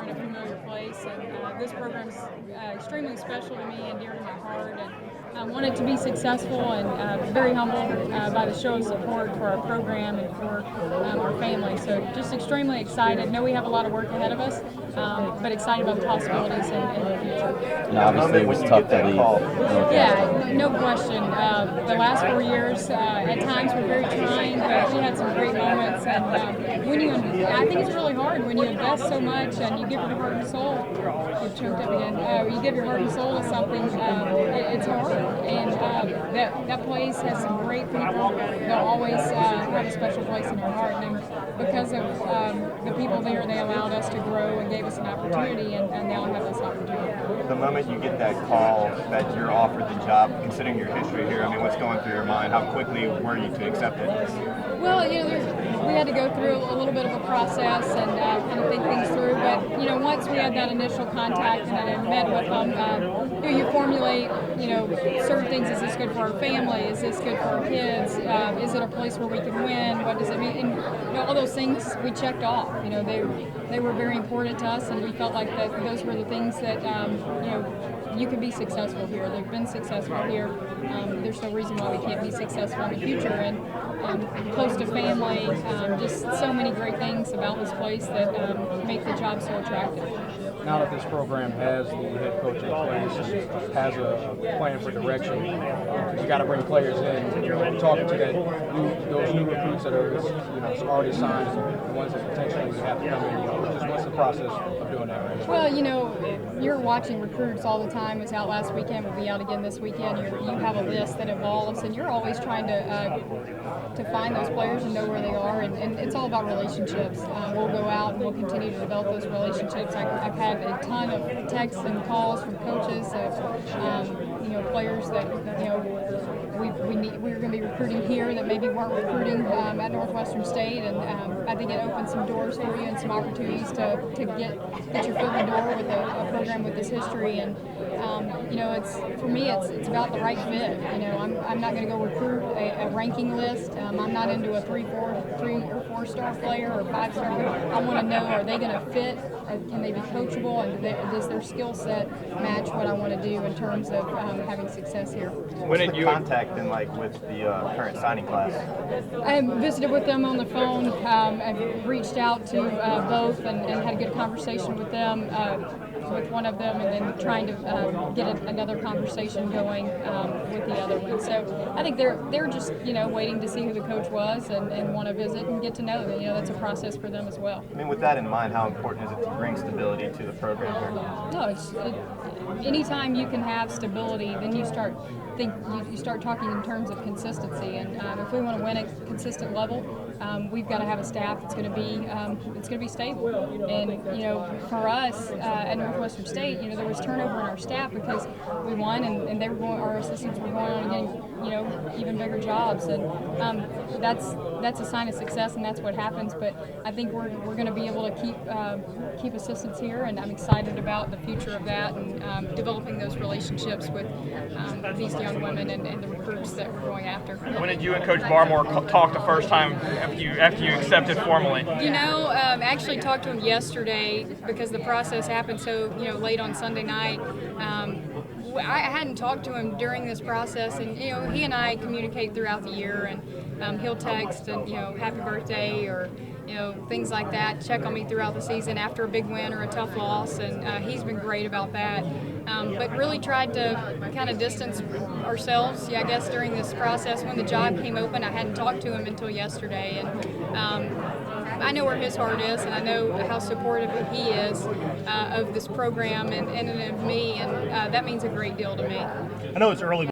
in a familiar place, and this program is extremely special to me and dear to my heart. And I wanted to be successful, and very humbled by the show of support for our program and for our family. So just extremely excited. Know we have a lot of work ahead of us, but excited about the possibilities in the future. And obviously it was tough to leave. Yeah, no question. The last 4 years at times were very trying, but we had some great moments. And I think it's really hard when you invest so much and you give your heart and soul. You've choked up again. You give your heart and soul to something. It's hard. And that place has some great people. They'll always have a special place in our heart. And because of the people there, they allowed us to grow and gave us an opportunity, and now I have this opportunity. The moment you get that call that you're offered the job, considering your history here, I mean, what's going through your mind? How quickly were you to accept it? Well, we had to go through a little bit of a process and kind of think things through. But once we had that initial contact and I met with them, you formulate, certain things. Is this good for our family? Is this good for our kids? Is it a place where we can win? What does it mean? And all those things we checked off. They were very important to us, and we felt like that those were the things that you can be successful here. They've been successful here. There's no reason why we can't be successful in the future. And close to family, just so many great things about this place that make the job so attractive. Now that this program has the head coach in place, has a plan for direction, you got to bring players in. You're talking to those new recruits that are already signed, the ones that potentially would have to come in. Just what's the process of doing that right now? Well, you're watching recruits all the time. It was out last weekend. We'll be out again this weekend. You have a list that evolves, and you're always trying to find those players and know where they are. And it's all about relationships. We'll go out and we'll continue to develop those relationships. I've had a ton of texts and calls from coaches of players that we're going to be recruiting here that maybe weren't recruiting at Northwestern State, and I think it opens some doors for you and some opportunities to get your foot in the door with a program with this history. And it's for me, it's about the right fit. I'm not going to go recruit a ranking list. I'm not into a 3 or 4 star player or 5-star. I want to know, are they going to fit? Can they be coachable? And does their skill set match what I want to do in terms of having success here? When did you contact them, like with the current signing class? I visited with them on the phone. I've reached out to both and had a good conversation with them, with one of them, and then trying to get another conversation going with the other one. So I think they're just waiting to see who the coach was and want to visit and get to know them. That's a process for them as well. I mean, with that in mind, how important is it to bring stability to the program here? No, anytime you can have stability, then you start talking in terms of consistency. And if we want to win at a consistent level, we've got to have a staff that's going to be stable. And for us at Northwestern State, there was turnover in our staff because we won, and our assistants were going on and getting even bigger jobs. And that's a sign of success, and that's what happens. But I think we're going to be able to keep assistants here, and I'm excited about the future of that and developing those relationships with these young women and the recruits that we're going after. When did you and Coach Barmore talk the first time after you accepted formally? I actually talked to him yesterday because the process happened so late on Sunday night. I hadn't talked to him during this process, and he and I communicate throughout the year, and he'll text and happy birthday or things like that, check on me throughout the season after a big win or a tough loss, and he's been great about that. But really tried to kind of distance ourselves, I guess, during this process. When the job came open, I hadn't talked to him until yesterday, and I know where his heart is, and I know how supportive he is of this program and of me, and that means a great deal to me. I know it's early.